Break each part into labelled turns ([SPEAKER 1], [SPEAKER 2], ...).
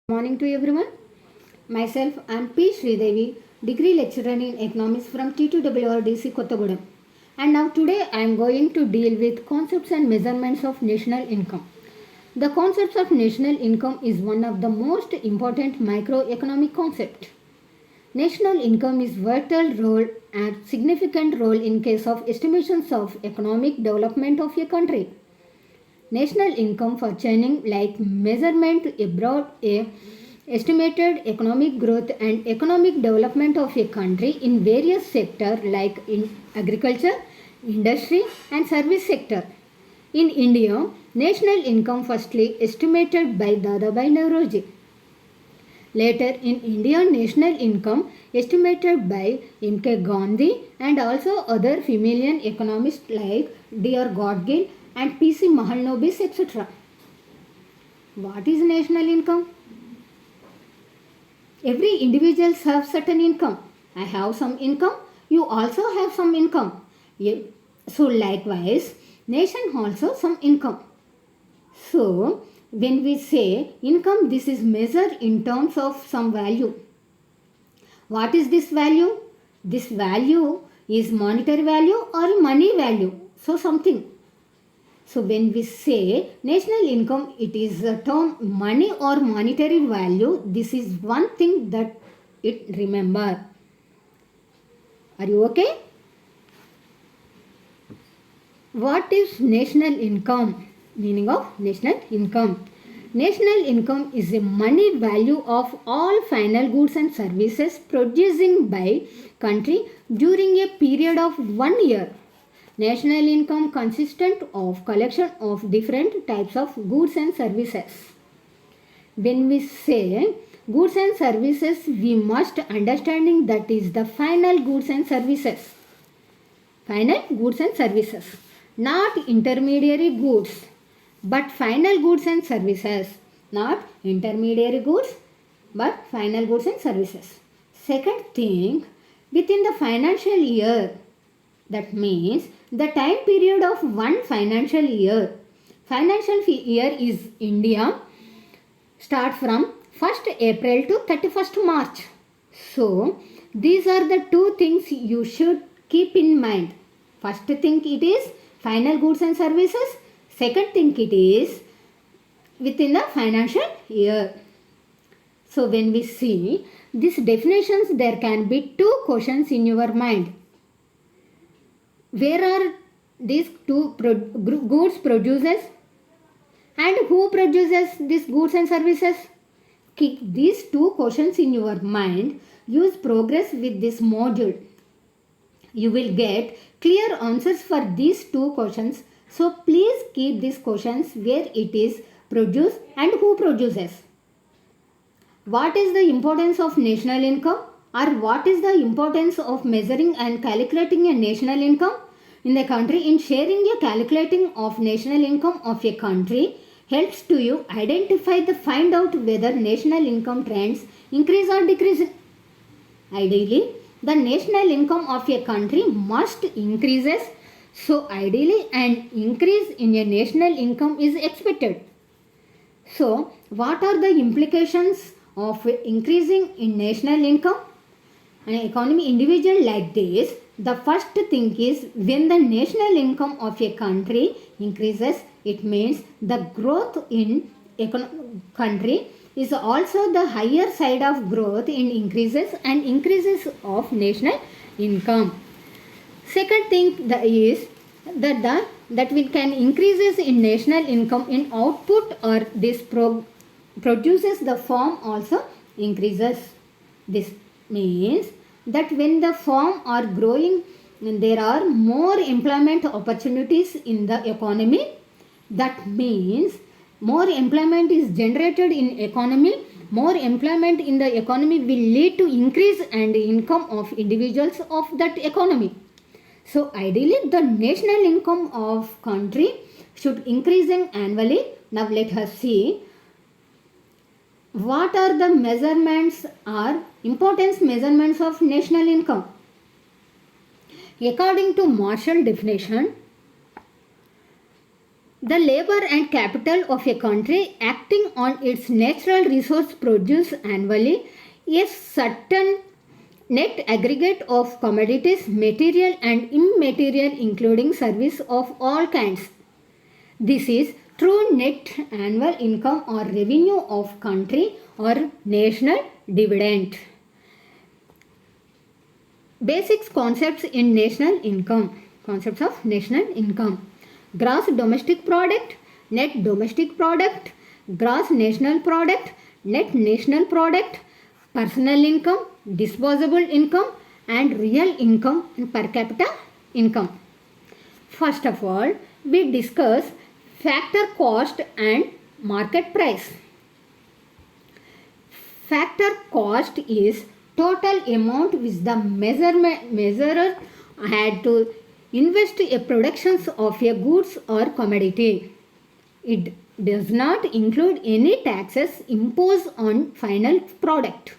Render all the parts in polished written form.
[SPEAKER 1] Morning to everyone. Myself, I am P. Sridevi, degree lecturer in economics from T2WRDC Kottagudem. And now today I am going to deal with concepts and measurements of national income. The concepts of national income is one of the most important microeconomic concepts. National income is vital role and significant role in case of estimations of economic development of a country. National income functioning like measurement abroad a estimated economic growth and economic development of a country in various sectors like in agriculture, industry and service sector. In India, national income firstly estimated by Dadabhai Naoroji. Later in India, national income estimated by M.K. Gandhi and also other female economists like D.R. Godgil and P.C. Mahalanobis, etc. What is national income? Every individual has certain income. I have some income. You also have some income. So likewise, nation also some income. So when we say income, this is measured in terms of some value. What is this value? This value is monetary value or money value. So something. So when we say national income, it is a term money or monetary value. This is one thing that it remember. Are you okay? What is national income? Meaning of national income. National income is a money value of all final goods and services producing by country during a period of 1 year. National income consistent of collection of different types of goods and services. When we say goods and services, we must understanding that is the final goods and services. Final goods and services. Not intermediary goods, but final goods and services. Not intermediary goods, but final goods and services. Second thing, within the financial year, that means the time period of one financial year. Financial year is India. Start from 1st April to 31st March. So, these are the two things you should keep in mind. First thing it is final goods and services. Second thing it is within the financial year. So, when we see these definitions, there can be two questions in your mind. Where are these two goods producers and who produces these goods and services? Keep these two questions in your mind. Use progress with this module. You will get clear answers for these two questions. So please keep these questions where it is produced and who produces. What is the importance of national income? Or what is the importance of measuring and calculating a national income in the country? In sharing a calculating of national income of a country helps to you identify the find out whether national income trends increase or decrease. Ideally, the national income of a country must increases. So ideally an increase in a national income is expected. So what are the implications of increasing in national income? An economy individual like this, the first thing is when the national income of a country increases, it means the growth in country is also the higher side of growth in increases and increases of national income. Second thing is that we can increases in national income in output or this produces the farm also increases. This means that when the farm are growing, there are more employment opportunities in the economy. That means more employment is generated in economy. More employment in the economy will lead to increase and income of individuals of that economy. So ideally the national income of country should increasing annually. Now let us see what are the measurements or importance measurements of national income. According to Marshall definition, The labor and capital of a country acting on its natural resource produce annually a certain net aggregate of commodities, material and immaterial including service of all kinds. This is true net annual income or revenue of country or national dividend. Basic concepts in national income. Concepts of national income. Gross domestic product, net domestic product, gross national product, net national product, personal income, disposable income and real income and per capita income. First of all, we discuss factor cost and market price. Factor cost is total amount which the measurer had to invest in productions of a goods or commodity. It does not include any taxes imposed on final product.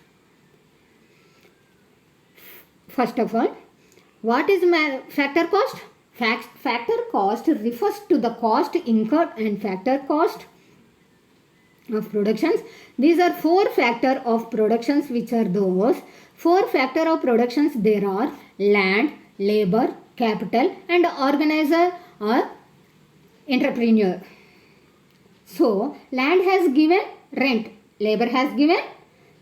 [SPEAKER 1] First of all, what is factor cost? Factor cost refers to the cost incurred and factor cost of productions. These are four factor of productions, which are those four factor of productions. There are land, labor, capital and organizer or entrepreneur. So, land has given rent, labor has given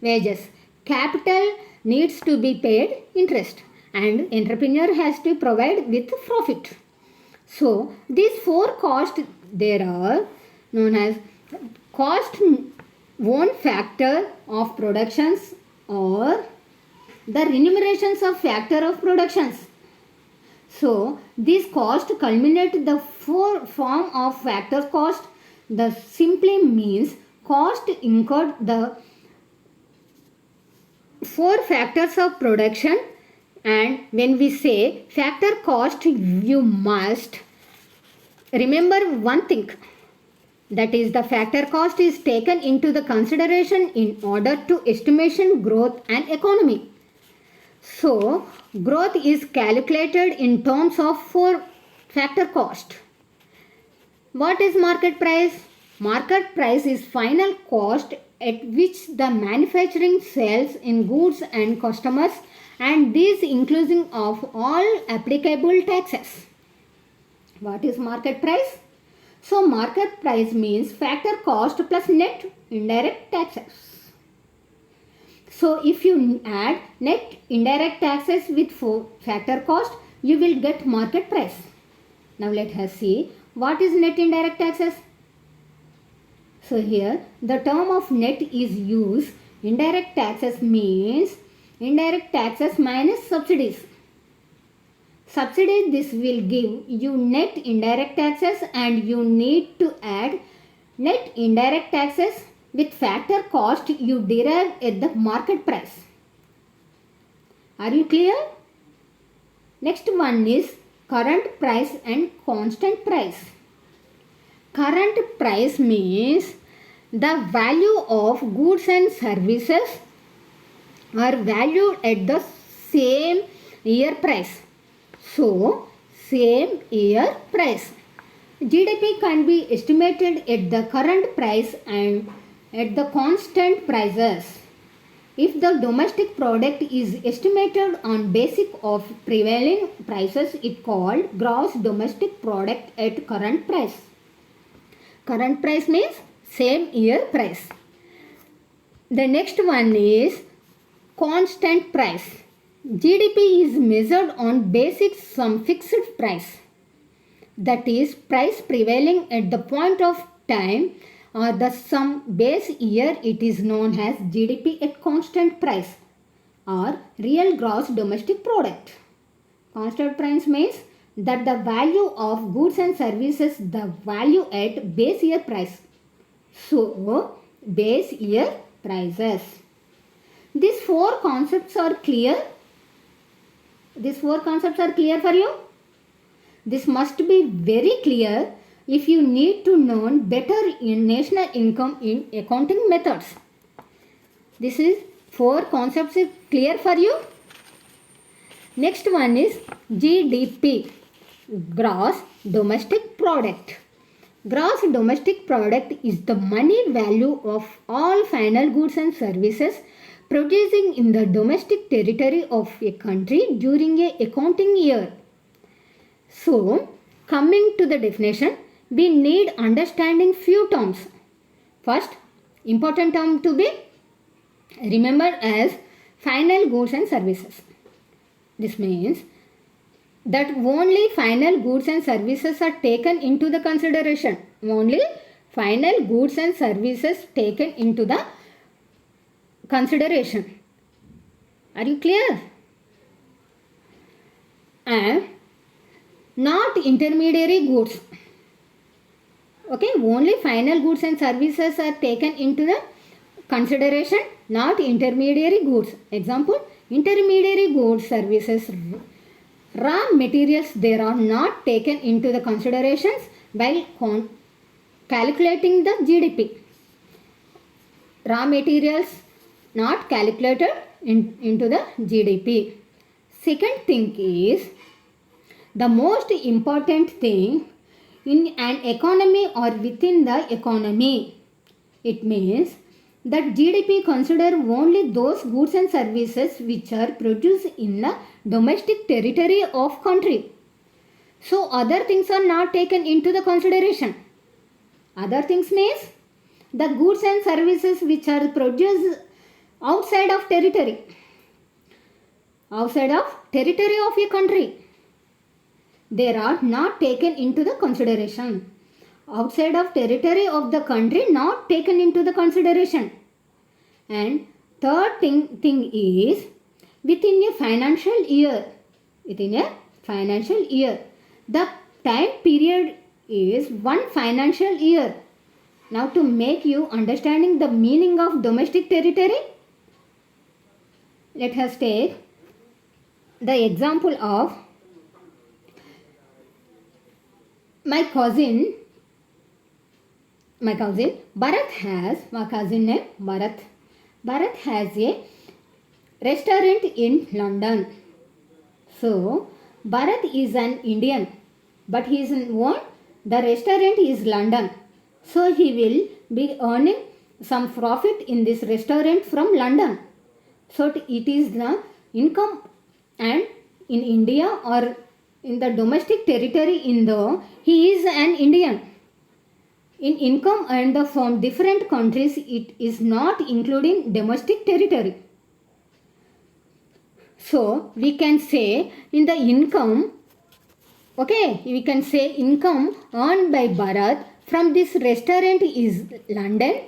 [SPEAKER 1] wages, capital needs to be paid interest and entrepreneur has to provide with profit. So, these four costs there are known as cost one factor of productions or the remunerations of factor of productions. So, these costs culminate the form of factor cost. The simply means cost incurred the four factors of production, and when we say factor cost, you must remember one thing, that is the factor cost is taken into the consideration in order to estimation growth and economy. So, growth is calculated in terms of four factor cost. What is market price? Market price is final cost at which the manufacturing sells in goods and customers, and this inclusive of all applicable taxes. What is market price? So, market price means factor cost plus net indirect taxes. So, if you add net indirect taxes with factor cost, you will get market price. Now, let us see what is net indirect taxes. So, here the term of net is used. Indirect taxes means indirect taxes minus subsidies. Subsidies, this will give you net indirect taxes and you need to add net indirect taxes with factor cost you derive at the market price. Are you clear? Next one is current price and constant price. Current price means the value of goods and services are valued at the same year price. So, same year price. GDP can be estimated at the current price and at the constant prices. If the domestic product is estimated on basis of prevailing prices, it called gross domestic product at current price. Current price means same year price. The next one is constant price. GDP is measured on basis some fixed price. That is price prevailing at the point of time or the some base year. It is known as GDP at constant price or real gross domestic product. Constant price means that the value of goods and services the value at base year price. So, base year prices. These four concepts are clear. These four concepts are clear for you. This must be very clear if you need to know better in national income in accounting methods. This is four concepts is clear for you. Next one is GDP, gross domestic product. Gross domestic product is the money value of all final goods and services producing in the domestic territory of a country during a accounting year. So, coming to the definition, we need understanding few terms. First, important term to be remembered as final goods and services. This means that only final goods and services are taken into the consideration. Only final goods and services taken into the consideration. Are you clear? And not intermediary goods. Okay, only final goods and services are taken into the consideration, not intermediary goods. Example, intermediary goods, services, raw materials, they are not taken into the considerations while calculating the GDP. Raw materials not calculated into the GDP. Second thing is, the most important thing in an economy or within the economy. It means that GDP consider only those goods and services which are produced in the domestic territory of country. So other things are not taken into the consideration. Other things means the goods and services which are produced outside of territory. Outside of territory of a country, they are not taken into the consideration. Outside of territory of the country, not taken into the consideration. And third thing is, within a financial year. Within a financial year. The time period is one financial year. Now to make you understanding the meaning of domestic territory, let us take the example of my cousin Bharat has, my cousin name Bharat has a restaurant in London. So Bharat is an Indian, but he is one, the restaurant is London. So he will be earning some profit in this restaurant from London. So it is the income, and in India or in the domestic territory he is an Indian. In income and from different countries, it is not including domestic territory. So we can say in the income, okay, we can say income earned by Bharat from this restaurant is London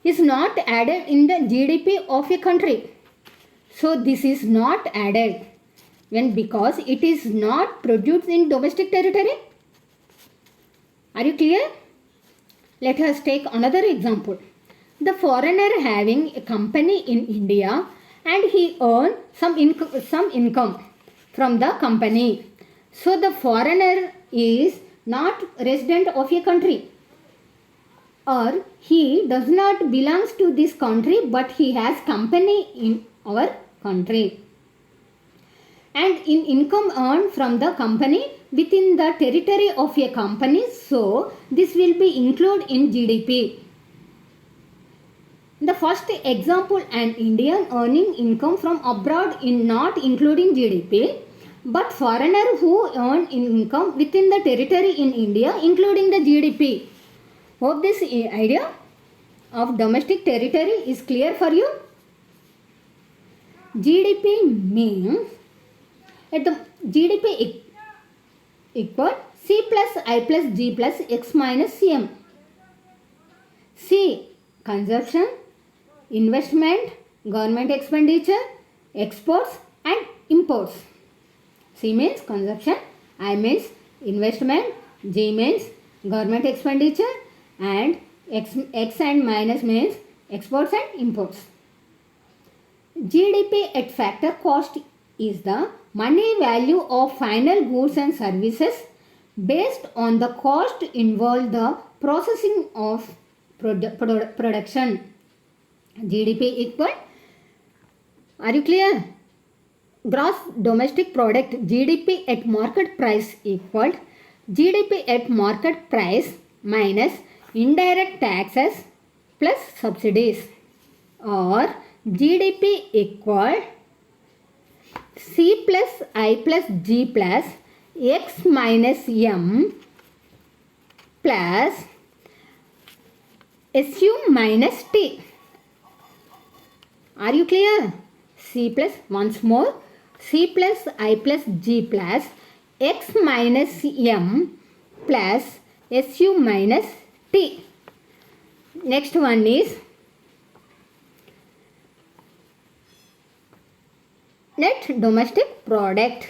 [SPEAKER 1] is not added in the GDP of a country. So this is not added because it is not produced in domestic territory. Are you clear? Let us take another example. The foreigner having a company in India and he earn some income from the company. So the foreigner is not resident of a country, or he does not belongs to this country, but he has company in our country. And in income earned from the company within the territory of a company, so this will be included in GDP. The first example, an Indian earning income from abroad in not including GDP, but foreigner who earn income within the territory in India including the GDP. Hope this idea of domestic territory is clear for you. GDP means at the GDP equal C plus I plus G plus X minus CM. C, consumption, investment, government expenditure, exports and imports. C means consumption, I means investment, G means government expenditure, and X and minus means exports and imports. GDP at factor cost is the money value of final goods and services based on the cost involved the processing of production. GDP equal, are you clear? Gross domestic product, GDP at market price equal GDP at market price minus indirect taxes plus subsidies, or GDP equal C plus I plus G plus X minus M plus SU minus T. Are you clear? C plus, once more, C plus I plus G plus X minus M plus SU minus T. Next one is net domestic product.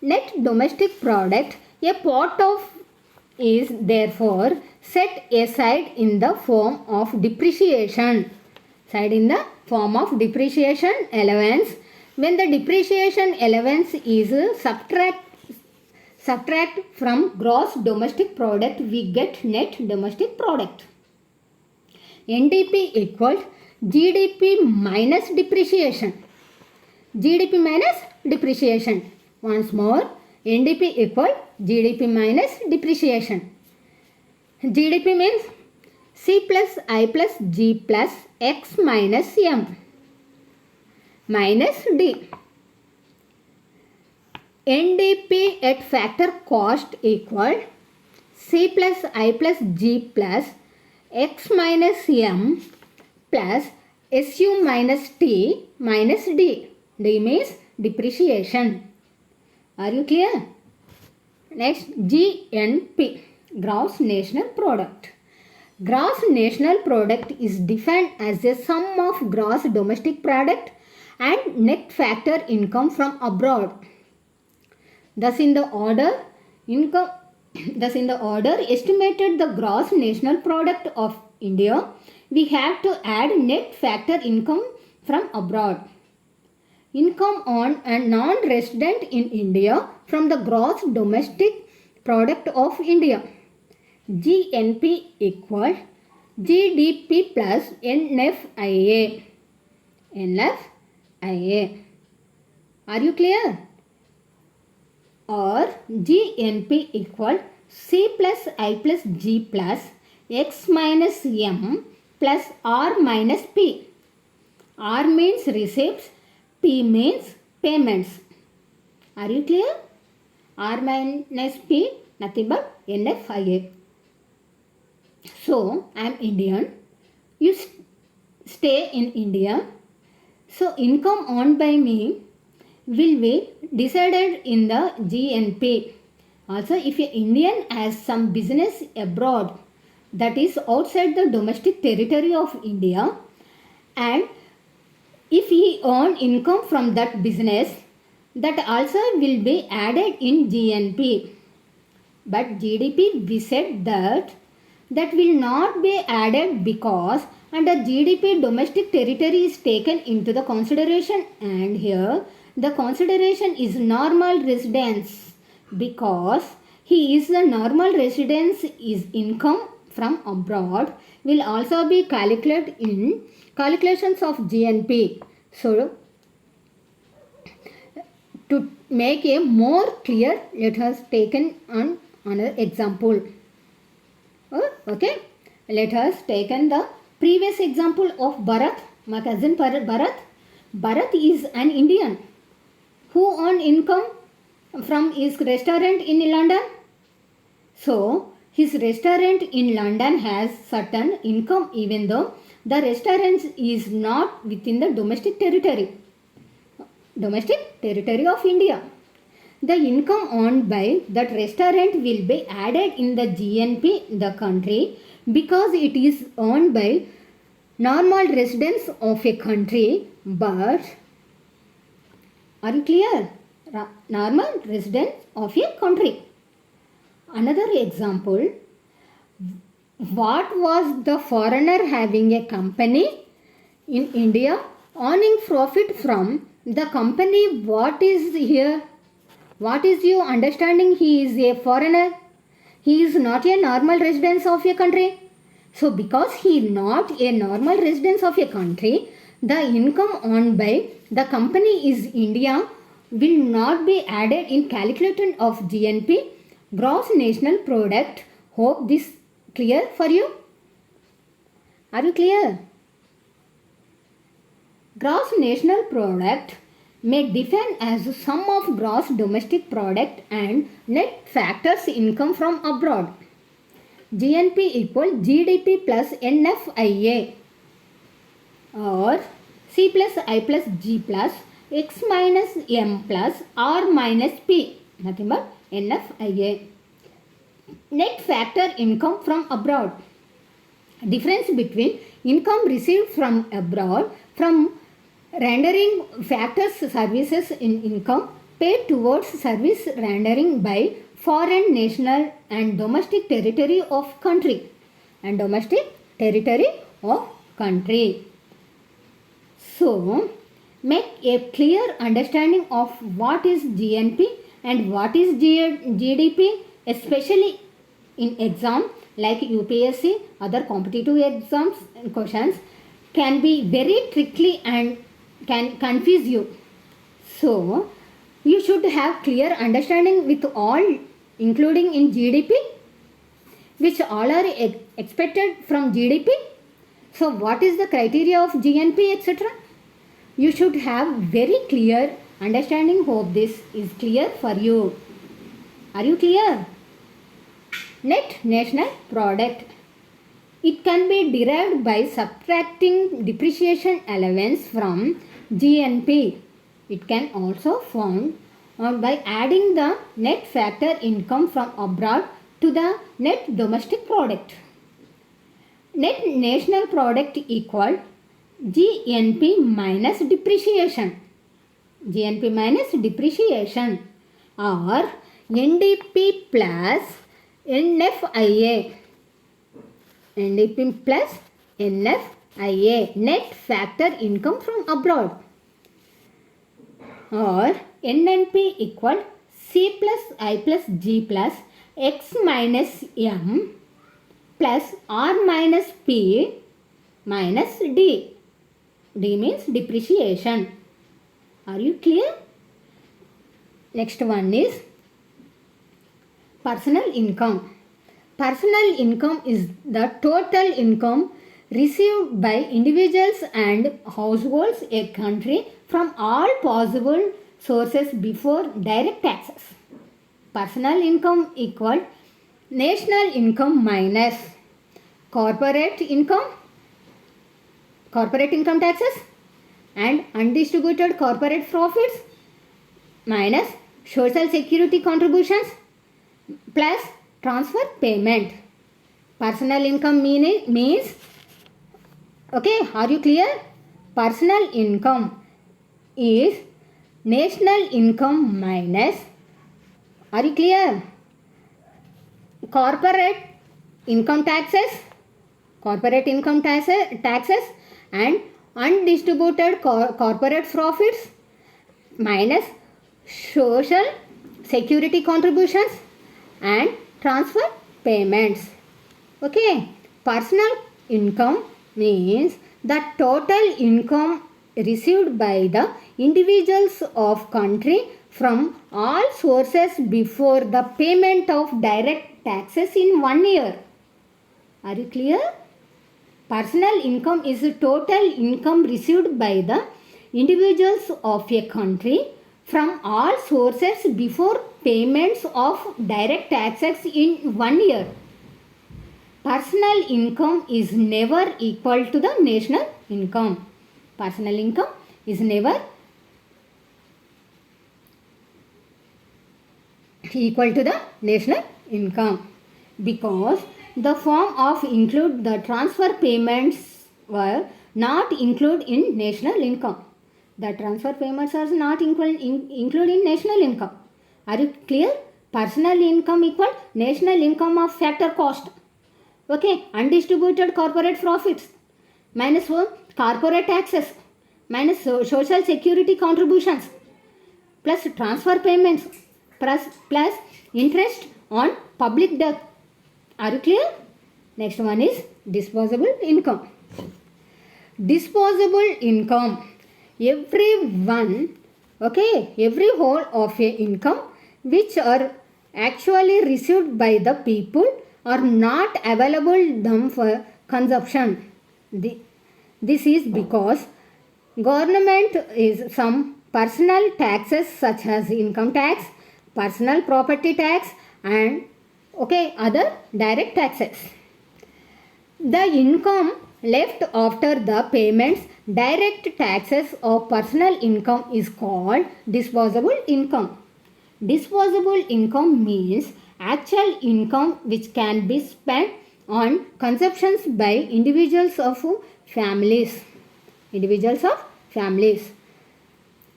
[SPEAKER 1] Net domestic product, a part of, is therefore set aside in the form of depreciation. In the form of depreciation allowance. When the depreciation allowance is subtract from gross domestic product, we get net domestic product. NDP equals GDP minus depreciation. GDP minus depreciation. Once more, NDP equal GDP minus depreciation. GDP means C plus I plus G plus X minus M minus D. NDP at factor cost equal C plus I plus G plus X minus M plus SU minus T minus D. D means depreciation. Are you clear? Next, GNP, gross national product. Gross national product is defined as a sum of gross domestic product and net factor income from abroad. Thus in the order estimated the gross national product of India, we have to add net factor income from abroad. Income on a non-resident in India from the gross domestic product of India. GNP equal GDP plus NFIA. NFIA. Are you clear? Or GNP equal C plus I plus G plus X minus M plus R minus P. R means receipts, P means payments. Are you clear? R minus P, nothing but NFIA. So, I am Indian. You stay in India. So, income earned by me will be decided in the GNP. Also, if an Indian has some business abroad, that is outside the domestic territory of India, and if he earn income from that business, that also will be added in GNP. But GDP, we said that will not be added because under GDP domestic territory is taken into the consideration, and here the consideration is normal residence because he is a normal residence. Is income from abroad will also be calculated in calculations of GNP. So to make a more clear, let us taken on another example. Okay, let us taken the previous example of Bharat, my cousin Bharat. Bharat is an Indian who earned income from his restaurant in London. So his restaurant in London has certain income even though the restaurant is not within the domestic territory of India. The income earned by that restaurant will be added in the GNP, the country, because it is earned by normal residents of a country. But are you clear? Normal residents of a country. Another example, what was the foreigner having a company in India earning profit from the company? What is here? What is your understanding? He is a foreigner. He is not a normal resident of a country. So because he is not a normal resident of a country, the income earned by the company is India will not be added in calculation of GNP, gross national product. Hope this clear for you? Are you clear? Gross national product may define as the sum of gross domestic product and net factors income from abroad. GNP equal GDP plus NFIA or C plus I plus G plus X minus M plus R minus P, nothing but NFIA. Net factor income from abroad. Difference between income received from abroad from rendering factors services in income paid towards service rendering by foreign national and domestic territory of country and domestic territory of country. So, make a clear understanding of what is GNP and what is GDP, especially in exam like UPSC, other competitive exams and questions can be very tricky and can confuse you. So, you should have clear understanding with all, including in GDP, which all are expected from GDP. So, what is the criteria of GNP, etc.? You should have very clear understanding. Hope this is clear for you. Are you clear? Net national product. It can be derived by subtracting depreciation allowance from GNP. It can also found by adding the net factor income from abroad to the net domestic product. Net national product equal GNP minus depreciation. GNP minus depreciation or NDP plus NFIA. NDP plus NFIA, net factor income from abroad, or NNP equal C plus I plus G plus X minus M plus R minus P minus D. D means depreciation. Are you clear? Next one is personal income. Personal income is the total income received by individuals and households a country from all possible sources before direct taxes. Personal income equal national income minus corporate income taxes and undistributed corporate profits minus social security contributions plus transfer payment. Personal income means, okay, are you clear? Personal income is national income minus, are you clear? Corporate income taxes and undistributed corporate profits minus social security contributions and transfer payments. Okay, personal income means the total income received by the individuals of country from all sources before the payment of direct taxes in 1 year. Are you clear? Personal income is the total income received by the individuals of a country from all sources before payments of direct taxes in 1 year. Personal income is never equal to the national income. Personal income is never equal to the national income because the form of include the transfer payments were not included in national income. The transfer payments are not included in national income. Are you clear? Personal income equal national income of factor cost. Okay, undistributed corporate profits minus corporate taxes minus social security contributions plus transfer payments plus interest on public debt. Are you clear? Next one is disposable income. Disposable income. Every whole of a income which are actually received by the people are not available them for consumption. This is because government is some personal taxes such as income tax, personal property tax, and other direct taxes. The income left after the payments, direct taxes of personal income is called disposable income. Disposable income means actual income which can be spent on consumptions by individuals of families.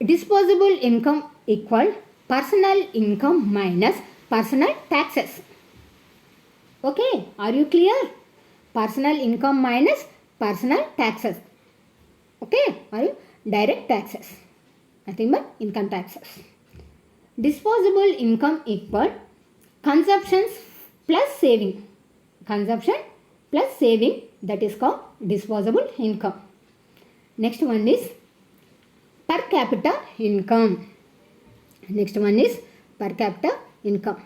[SPEAKER 1] Disposable income equal personal income minus personal taxes. Okay, are you clear? Personal income minus personal taxes. Okay, are you? Direct taxes. Nothing but income taxes. Disposable income equal consumptions plus saving. Consumption plus saving, that is called disposable income. Next one is per capita income. Per capita income.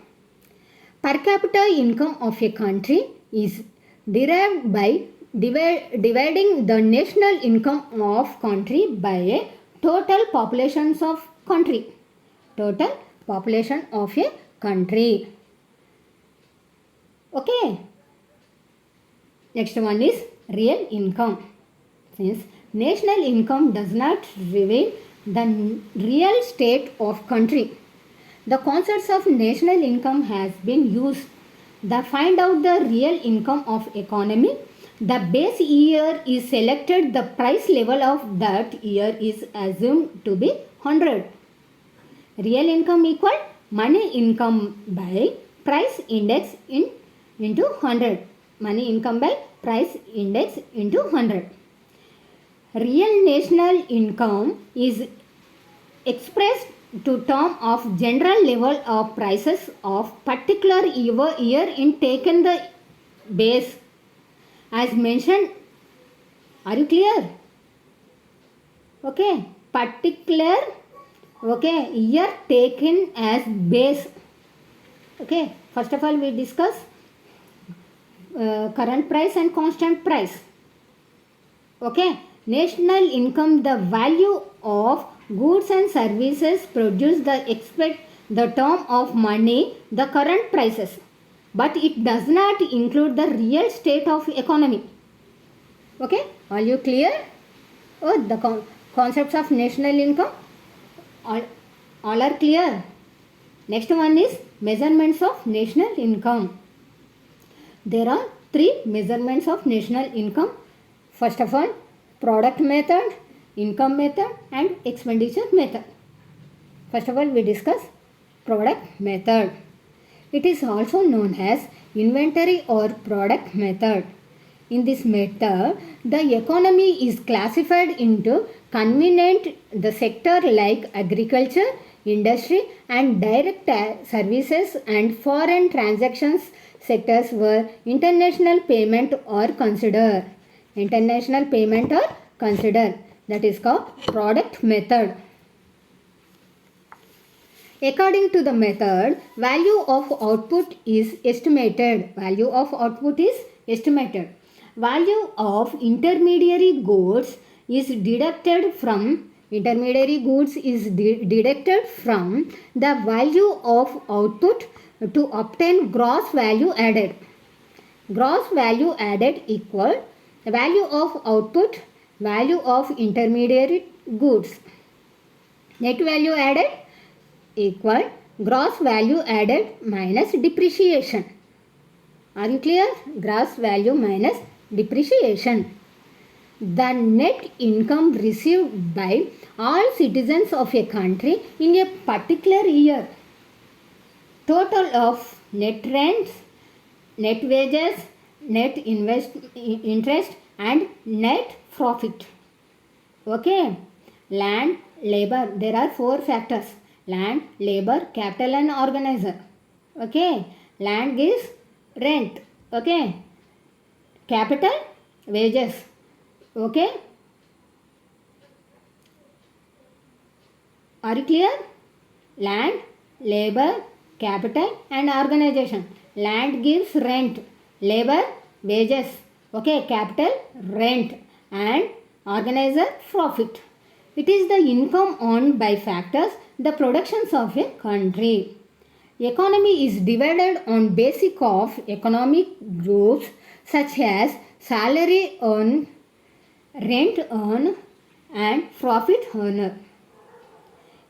[SPEAKER 1] Per capita income of a country is derived by dividing the national income of country by a total populations of country. Total population of a country. Okay. Next one is real income. Since national income does not reveal the real state of country, the concepts of national income has been used. The find out the real income of economy. The base year is selected. The price level of that year is assumed to be 100. Real income equal money income by price index into 100. Money income by price index into 100. Real national income is expressed to term of general level of prices of particular year in taken the base as mentioned. Are you clear? Okay, particular year taken as base. Okay, first of all we discuss current price and constant price. Okay, national income, the value of goods and services produced the expect the term of money, the current prices, but it does not include the real state of economy. Okay, are you clear? The concepts of national income all are clear. Next one is measurements of national income. There are 3 measurements of national income. First of all, product method, income method and expenditure method. First of all, we discuss product method. It is also known as inventory or product method. In this method, the economy is classified into convenient the sector like agriculture, industry and direct services and foreign transactions sectors where international payment are considered. That is called product method. According to the method, value of output is estimated. Value of intermediary goods is deducted from the value of output to obtain gross value added. Gross value added equal value of output, value of intermediary goods. Net value added equal gross value added minus depreciation. Are you clear? Gross value minus depreciation. The net income received by all citizens of a country in a particular year. Total of net rents, net wages, net interest and net profit. Okay. Land, labor. There are 4 factors. Land, labor, capital and organizer. Okay. Land gives rent. Okay. Capital, wages. Okay. Are you clear? Land, labor, capital and organization. Land gives rent. labor, wages, okay, capital, rent, and organizer, profit. It is the income earned by factors, the productions of a country. Economy is divided on basic of economic groups such as salary earn, rent earn, and profit earner.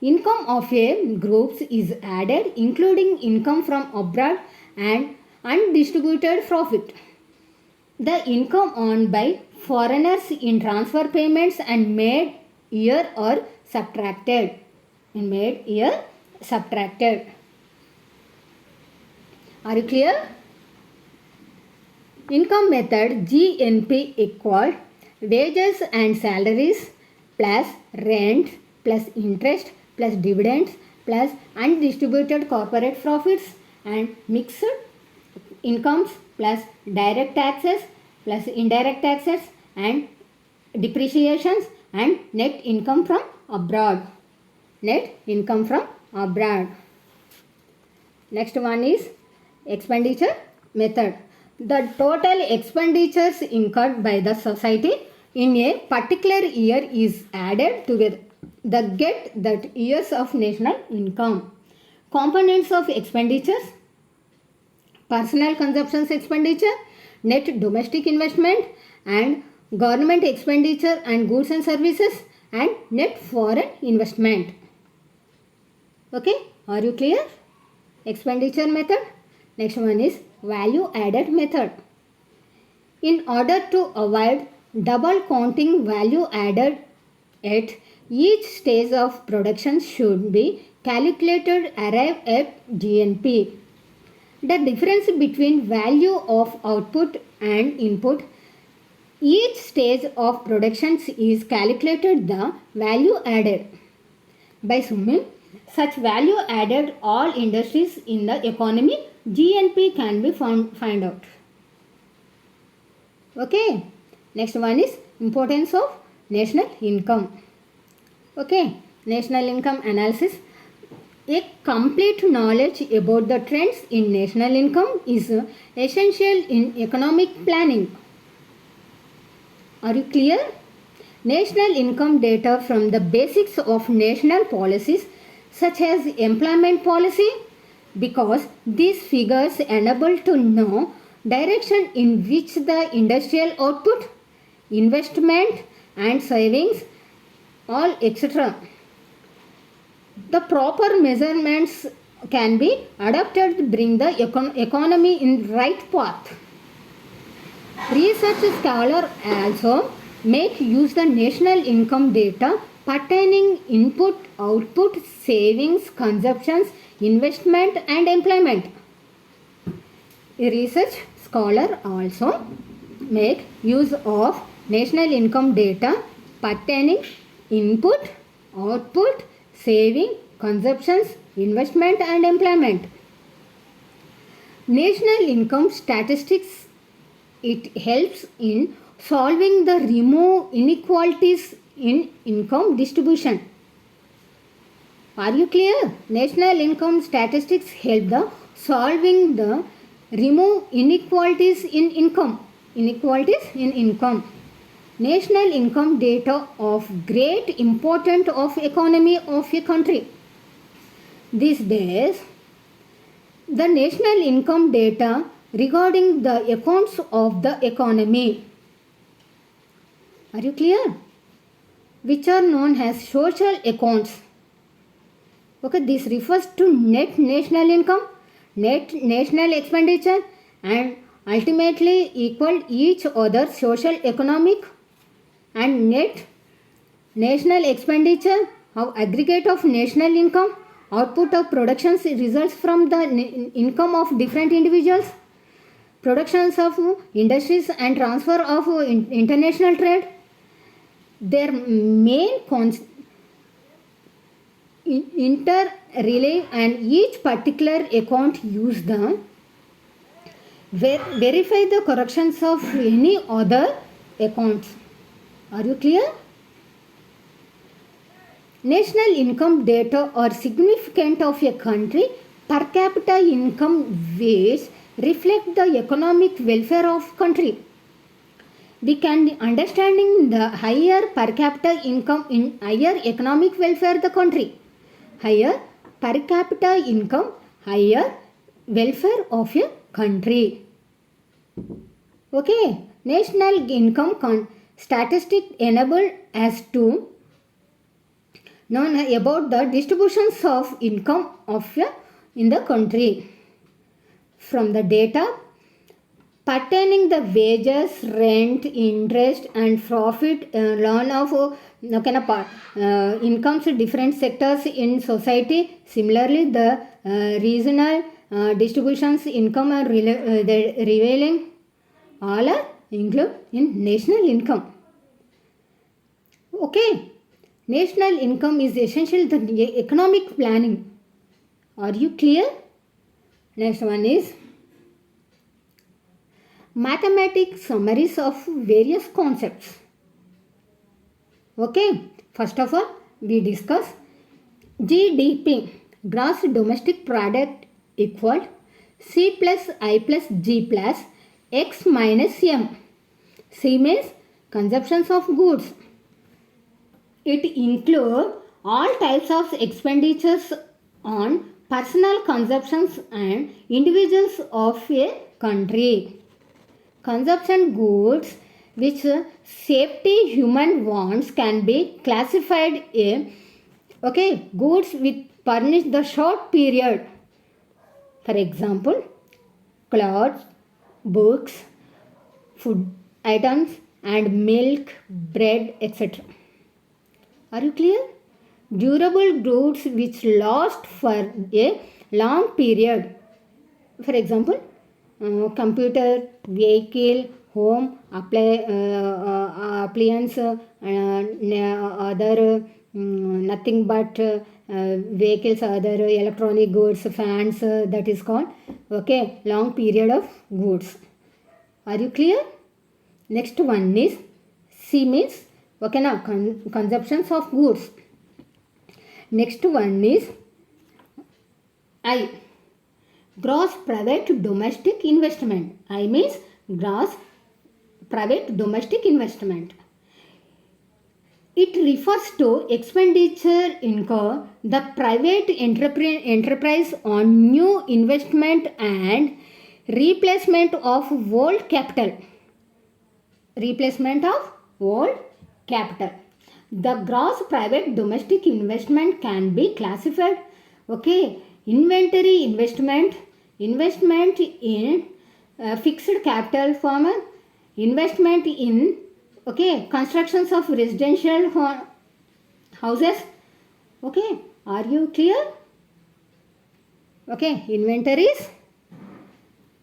[SPEAKER 1] Income of a group is added including income from abroad and undistributed profit. The income earned by foreigners in transfer payments and made here are subtracted. Are you clear? Income method GNP equal wages and salaries plus rent plus interest plus dividends plus undistributed corporate profits and mixed incomes plus direct taxes plus indirect taxes and depreciations and net income from abroad. Next one is expenditure method. The total expenditures incurred by the society in a particular year is added together the get that years of national income. Components of expenditures: personal consumption expenditure, net domestic investment, and government expenditure and goods and services, and net foreign investment. Okay, are you clear? Expenditure method. Next one is value added method. In order to avoid double counting, value added at each stage of production should be calculated arrive at GNP. The difference between value of output and input each stage of production is calculated the value added. By summing such value added all industries in the economy, GNP can be find out. Okay. Next one is importance of national income. Okay. National income analysis. A complete knowledge about the trends in national income is essential in economic planning. Are you clear? National income data from the basics of national policies such as employment policy, because these figures enable to know direction in which the industrial output, investment and savings, all etc. The proper measurements can be adopted to bring the economy in right path. Research scholars also make use the national income data pertaining input, output, savings, consumptions, investment and employment. A research scholar also make use of national income data pertaining input, output, saving, consumptions, investment and employment. National income statistics, it helps in solving the remove inequalities in income distribution. Are you clear? National income statistics help the solving the remove inequalities in income. National income data of great importance of economy of a country. These days, the national income data regarding the accounts of the economy. Are you clear? Which are known as social accounts. Okay, this refers to net national income, net national expenditure and ultimately equal each other social economic and net national expenditure of aggregate of national income, output of productions results from the income of different individuals, productions of industries and transfer of international trade. Their main interrelate and each particular account use the verify the corrections of any other accounts. Are you clear? National income data are significant of a country per capita income, which reflect the economic welfare of country. We can understanding the higher per capita income in higher economic welfare the country. Higher per capita income, higher welfare of a country. Okay, national income statistic enable us to know about the distributions of income of in the country. From the data pertaining the wages, rent, interest and profit learn of incomes different sectors in society. Similarly, the regional distributions income are revealing all are included in national income. Okay, national income is essential to the economic planning. Are you clear? Next one is mathematics summaries of various concepts. Okay, first of all, we discuss GDP, gross domestic product, equal C plus I plus G plus X minus M. C means consumptions of goods. It includes all types of expenditures on personal consumptions and individuals of a country. Consumption goods which safety human wants can be classified goods with furnish the short period. For example, clothes, books, food items and milk, bread, etc. Are you clear? Durable goods which last for a long period. For example, computer, vehicle, home, appliance, other nothing but vehicles, other electronic goods, fans, that is called long period of goods. Are you clear? Next one is C means consumptions of goods. Next one is I, gross private domestic investment. I means gross private domestic investment. It refers to expenditure incurred the private enterprise on new investment and replacement of old capital. Replacement of old capital. The gross private domestic investment can be classified. Inventory investment in fixed capital form, investment in constructions of residential houses. Are you clear? Inventories,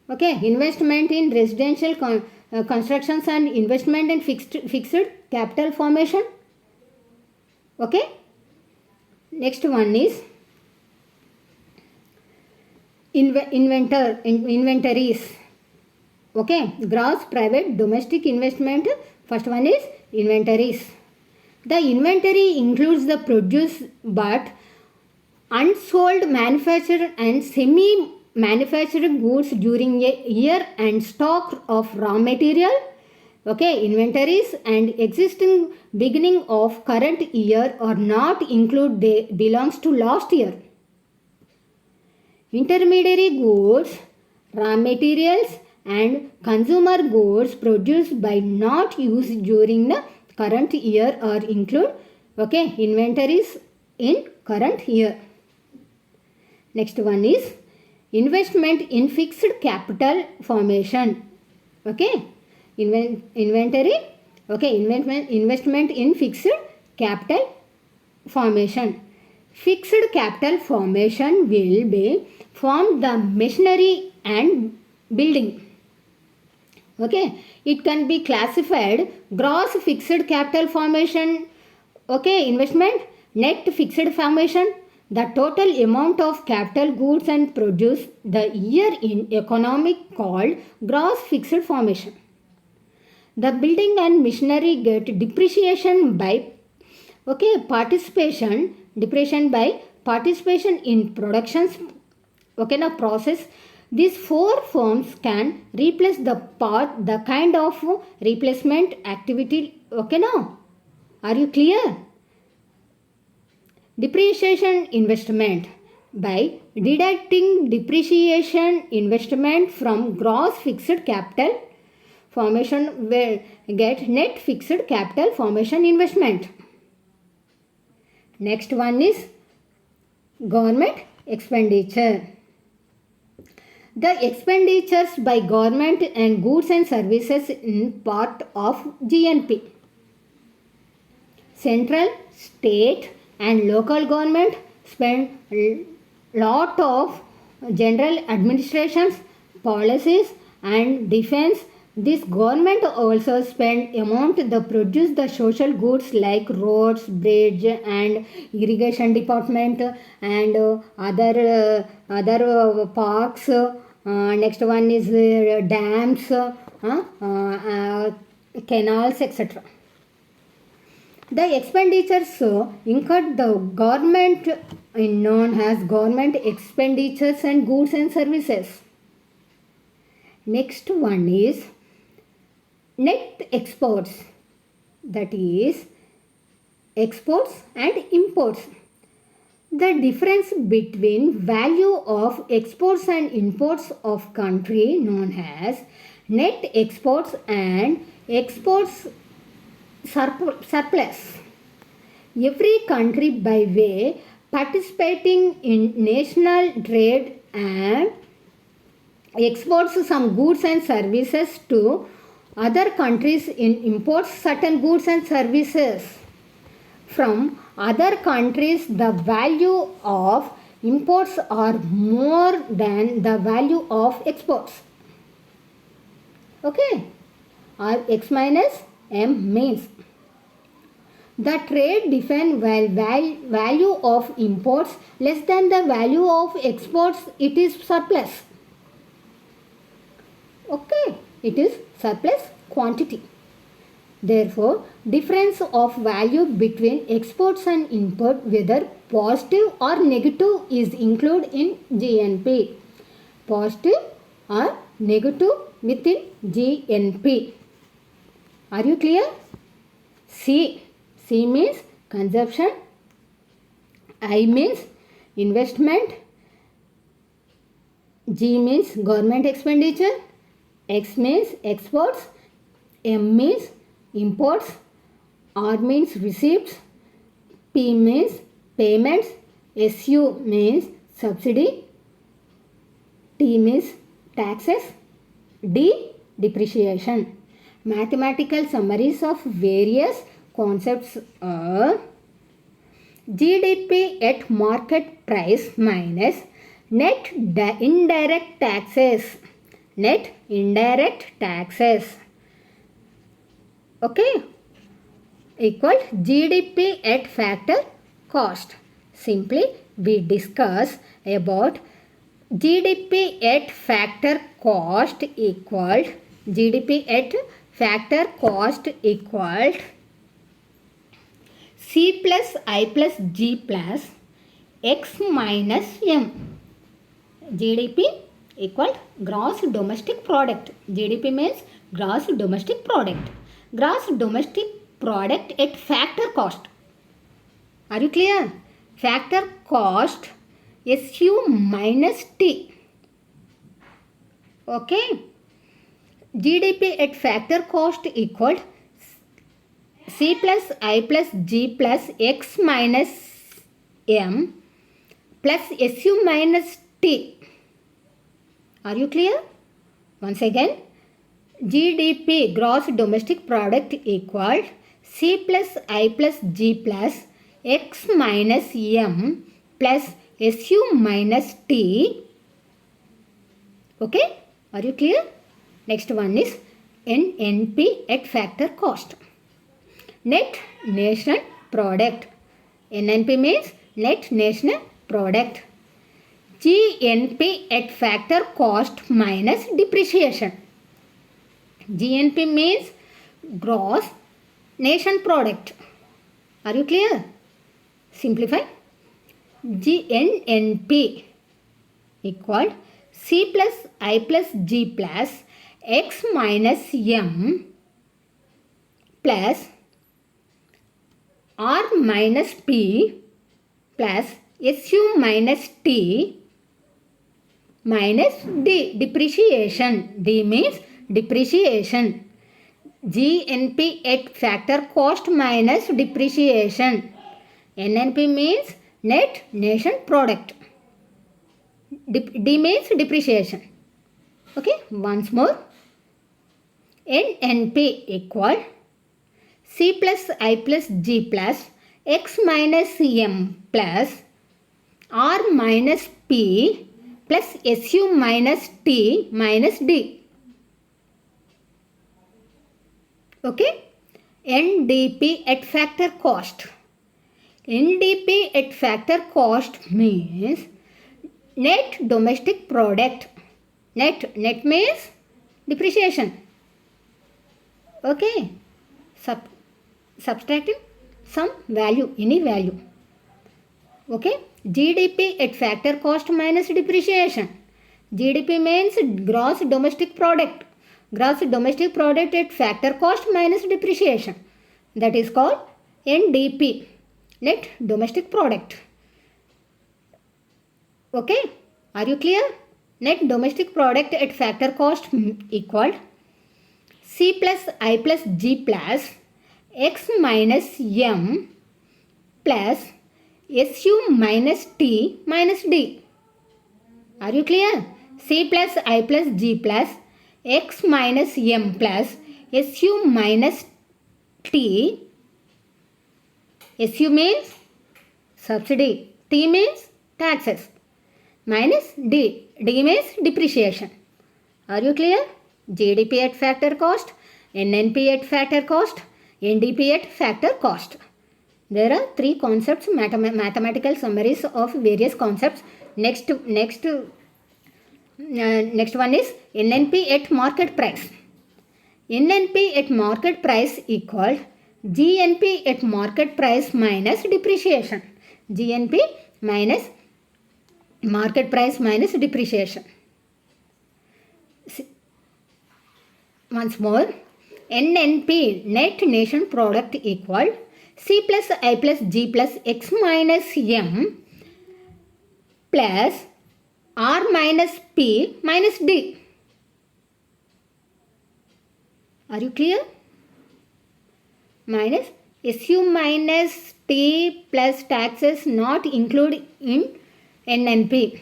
[SPEAKER 1] investment in residential constructions and investment in fixed capital formation. Next one is inventories. Gross private domestic investment. First one is inventories. The inventory includes the produce but unsold manufactured and semi manufactured goods during a year and stock of raw material. Inventories and existing beginning of current year are not included, they belongs to last year. Intermediary goods, raw materials and consumer goods produced by not used during the current year are included inventories in current year. Next one is investment in fixed capital formation. Inventory, investment in fixed capital formation. Fixed capital formation will be formed the machinery and building. It can be classified gross fixed capital formation, investment, net fixed formation, the total amount of capital goods and produce the year in economic called gross fixed formation. The building and machinery get depreciation by depreciation by participation in productions process These four forms can replace the kind of replacement activity. Okay, now? Are you clear? Depreciation investment. By deducting depreciation investment from gross fixed capital formation will get net fixed capital formation investment. Next one is government expenditure. The expenditures by government and goods and services in part of GNP. Central, state and local government spend lot of general administrations, policies and defense. This government also spend amount to produce the social goods like roads, bridge and irrigation department and other parks. Next one is dams, canals, etc. The expenditures incurred the government in known as government expenditures and goods and services. Next one is net exports, that is exports and imports. The difference between value of exports and imports of country known as net exports and exports surplus. Every country by way participating in national trade and exports some goods and services to other countries in imports certain goods and services from other countries. The value of imports are more than the value of exports. Okay, or X minus M means the trade define value of imports less than the value of exports, it is surplus. Okay, it is surplus quantity. Therefore, difference of value between exports and import, whether positive or negative, is included in GNP. Positive or negative within GNP. Are you clear? C. C means consumption. I means investment. G means government expenditure. X means exports. M means imports. R means receipts. P means payments. SU means subsidy. T means taxes. D depreciation. Mathematical summaries of various concepts are GDP at market price minus net indirect taxes. Net indirect taxes. Okay, equal GDP at factor cost. Simply we discuss about GDP at factor cost equal GDP at factor cost equal C plus I plus G plus X minus M. GDP equal gross domestic product. GDP means gross domestic product. Gross domestic product at factor cost. Are you clear? Factor cost SU minus T. Okay. GDP at factor cost equal C plus I plus G plus X minus M plus SU minus T. Are you clear? Once again, GDP gross domestic product equal C plus I plus G plus X minus M plus SU minus T. Okay? Are you clear? Next one is NNP at factor cost. Net national product. NNP means net national product. GNP at factor cost minus depreciation. GNP means gross nation product. Are you clear? Simplify. GNNP equal C plus I plus G plus X minus M plus R minus P plus SU minus T minus D. Depreciation. D means depreciation. GNP at factor cost minus depreciation. NNP means net nation product. D means depreciation. Okay, once more. NNP equal C plus I plus G plus X minus M plus R minus P plus SU minus T minus D. Okay, NDP at factor cost. NDP at factor cost means net domestic product. Net means depreciation. Okay, subtracting some value, any value. Okay, GDP at factor cost minus depreciation. GDP means gross domestic product. Gross domestic product at factor cost minus depreciation. That is called NDP, net domestic product. Okay, are you clear? Net domestic product at factor cost equal C plus I plus G plus X minus M plus SU minus T minus D. Are you clear? C plus I plus G plus X minus M plus SU minus T. SU means subsidy. T means taxes. Minus D. D means depreciation. Are you clear? GDP at factor cost, NNP at factor cost, NDP at factor cost. There are three concepts, mathematical summaries of various concepts. Next one is NNP at market price. NNP at market price equal GNP at market price minus depreciation. GNP minus market price minus depreciation. Once more, NNP, net nation product equal C plus I plus G plus X minus M plus R minus P minus D. Are you clear? Minus SU minus T plus taxes not included in NNP.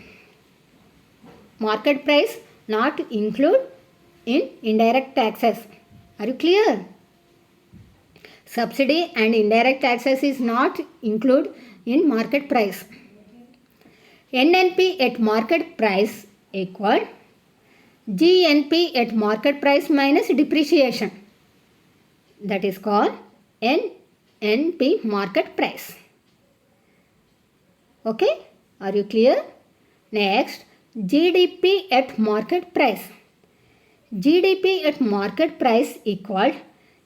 [SPEAKER 1] Market price not include in indirect taxes. Are you clear? Subsidy and indirect taxes is not included in market price. NNP at market price equal GNP at market price minus depreciation. That is called NNP market price. Okay, are you clear? Next, GDP at market price. GDP at market price equal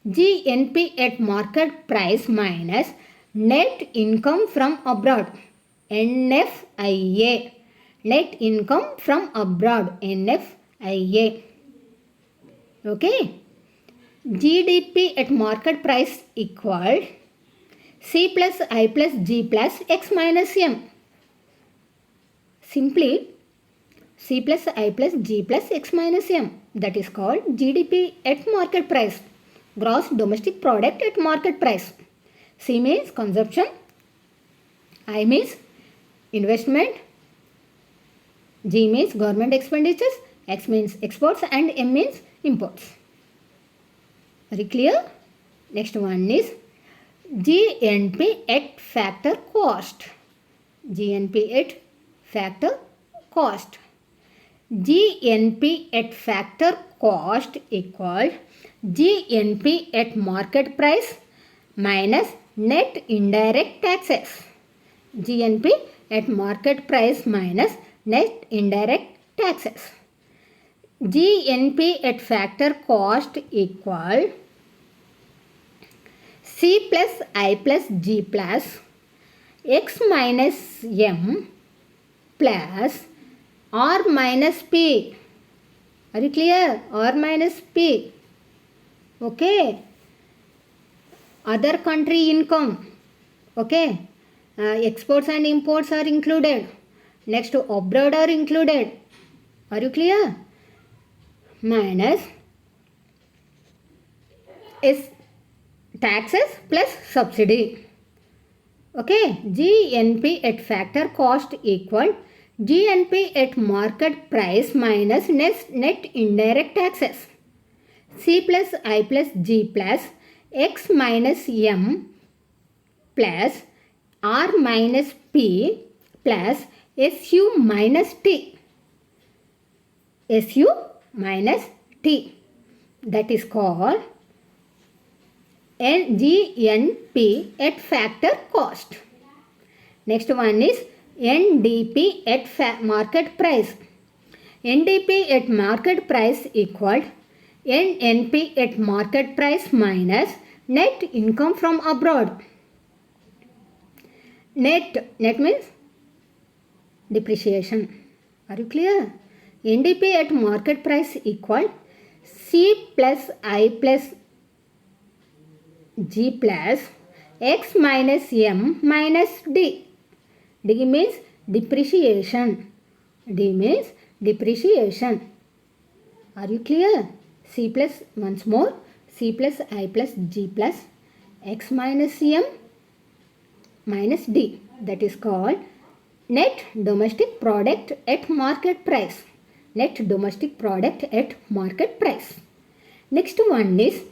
[SPEAKER 1] GNP at market price minus net income from abroad. NFIA. Net income from abroad. NFIA. Okay. GDP at market price equal C plus I plus G plus X minus M. Simply C plus I plus G plus X minus M. That is called GDP at market price. Gross domestic product at market price. C means consumption. I means investment. G means government expenditures. X means exports and M means imports. Very clear? Next one is GNP at factor cost. GNP at factor cost. GNP at factor cost equal GNP at market price minus net indirect taxes. GNP at market price minus net indirect taxes. GNP at factor cost equal C plus I plus G plus X minus M plus R minus P. Are you clear? R minus P. Okay. Other country income. Okay. Exports and imports are included. Next, abroad are included. Are you clear? Minus is taxes plus subsidy. Okay. GNP at factor cost equal GNP at market price minus net indirect taxes. C plus I plus G plus X minus M plus R minus P plus SU minus T. SU minus T. That is called GNP at factor cost. Next one is NDP at market price. NDP at market price equal NNP at market price minus net income from abroad. Net means depreciation. Are you clear? NDP at market price equal C plus I plus G plus X minus M minus D. D means depreciation. D means depreciation. Are you clear? C plus, once more, C plus I plus G plus X minus M minus D. That is called net domestic product at market price. Net domestic product at market price. Next one is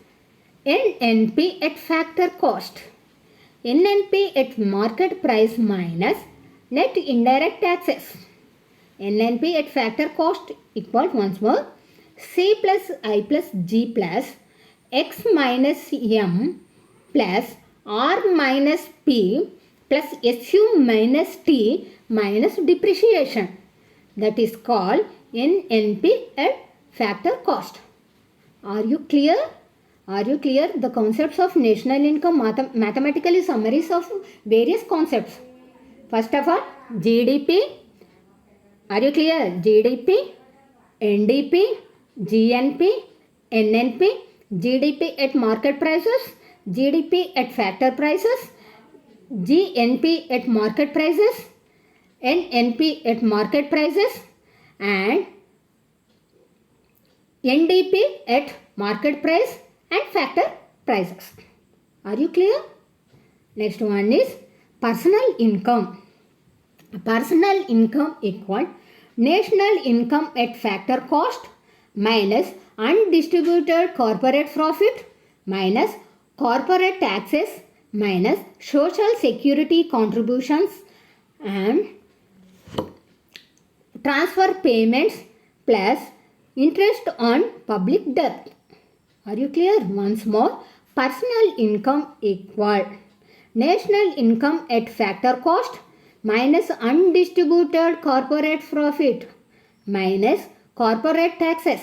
[SPEAKER 1] NNP at factor cost. NNP at market price minus net indirect taxes. NNP at factor cost equal, once more, C plus I plus G plus X minus M plus R minus P plus SU minus T minus depreciation. That is called NNP at factor cost. Are you clear? Are you clear? The concepts of national income, mathematically summaries of various concepts. First of all, GDP. Are you clear? GDP, NDP, GNP, NNP, GDP at market prices, GDP at factor prices, GNP at market prices, NNP at market prices, and NDP at market price and factor prices. Are you clear? Next one is personal income. Personal income equal national income at factor cost minus undistributed corporate profit minus corporate taxes minus social security contributions and transfer payments plus interest on public debt. Are you clear? Once more, personal income equal national income at factor cost minus undistributed corporate profit minus corporate taxes.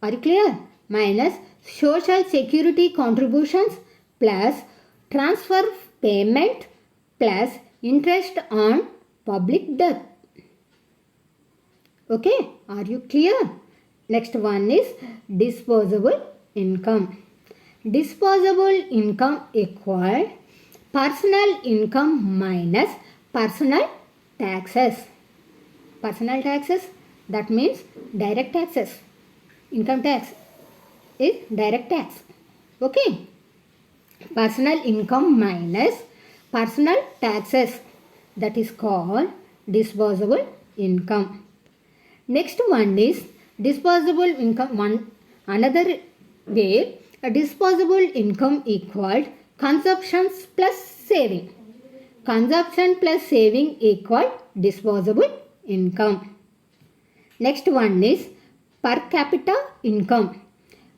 [SPEAKER 1] Are you clear? Minus social security contributions plus transfer payment plus interest on public debt. Okay, are you clear? Next one is disposable income. Disposable income equal personal income minus personal taxes. Personal taxes, that means direct taxes. Income tax is direct tax. Okay. Personal income minus personal taxes, that is called disposable income. Next one is disposable income. Another way, a disposable income equal consumptions plus saving. Consumption plus saving equal disposable income. Next one is per capita income.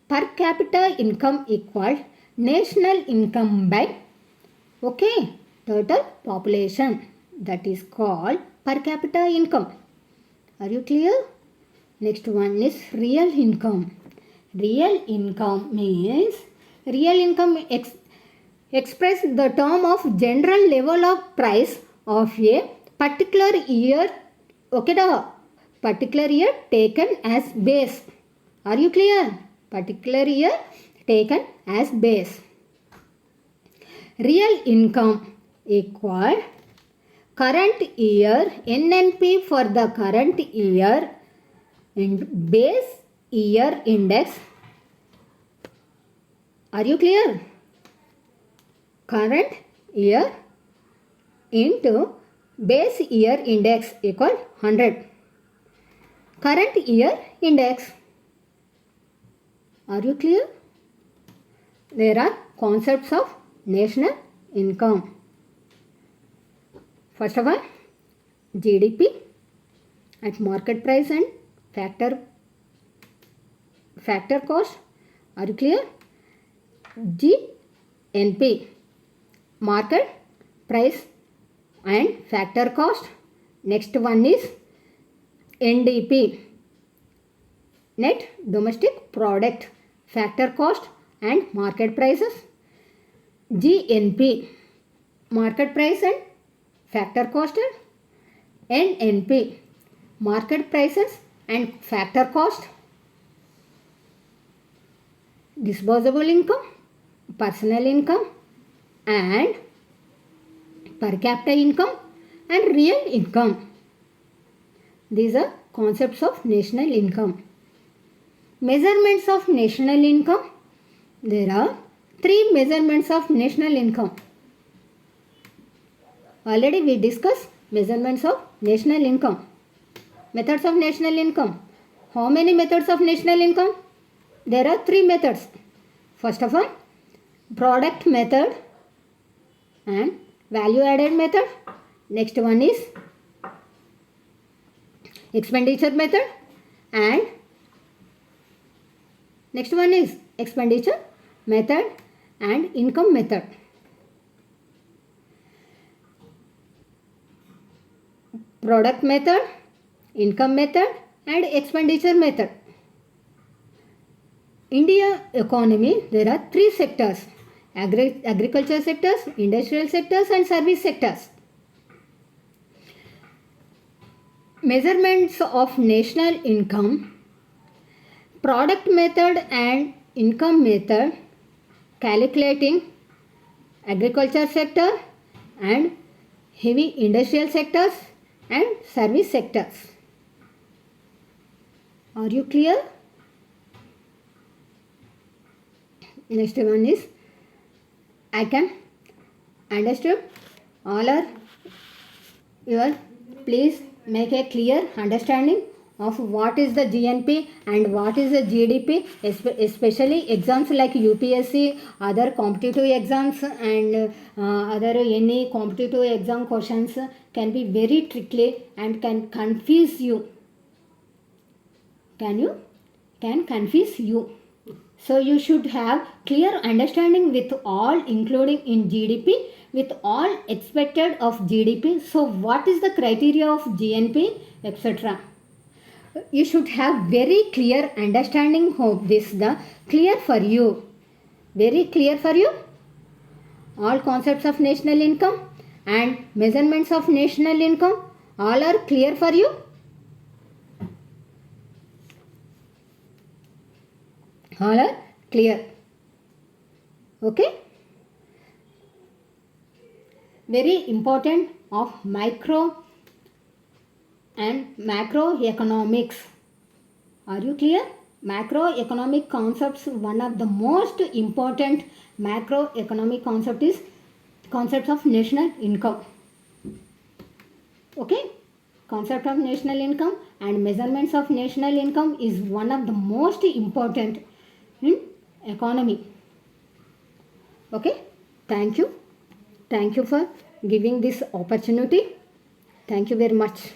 [SPEAKER 1] Per capita income equal national income by total population. That is called per capita income. Are you clear? Next one is real income. Real income means real income express the term of general level of price of a particular year, okay, the particular year taken as base. Are you clear? Particular year taken as base. Real income equal current year NNP for the current year in base year index. Are you clear? Current year into base year index equal 100. Current year index. Are you clear? There are concepts of national income. First of all, GDP at market price and factor cost. Are you clear? GNP, market price and factor cost. Next one is NDP, net domestic product, factor cost and market prices. GNP, market price and factor cost. NNP, market prices and factor cost. Disposable income, personal income and per capita income and real income. These are concepts of national income. Measurements of national income. There are 3 measurements of national income. Already we discussed measurements of national income. Methods of national income. How many methods of national income? There are 3 methods. First of all, product method and value added method. Next one is expenditure method and next one is expenditure method and income method. Product method, income method and expenditure method. India economy, there are 3 sectors: agriculture sectors, industrial sectors and service sectors. Measurements of national income. Product method and income method, calculating agriculture sector and heavy industrial sectors and service sectors. Are you clear? Next one is, I can understood all are your, please make a clear understanding of what is the GNP and what is the GDP, especially exams like UPSC, other competitive exams and other any competitive exam questions can be very tricky and can confuse you. Can confuse you. So you should have clear understanding with all, including in GDP, with all expected of GDP. So what is the criteria of GNP, etc. You should have very clear understanding of this, the clear for you, very clear for you. All concepts of national income and measurements of national income, all are clear for you. All are clear. Okay. Very important of micro and macroeconomics. Are you clear? Macroeconomic concepts, one of the most important macroeconomic concept is concept of national income. Okay. Concept of national income and measurements of national income is one of the most important in economy. Okay. Thank you. Thank you for giving this opportunity. Thank you very much.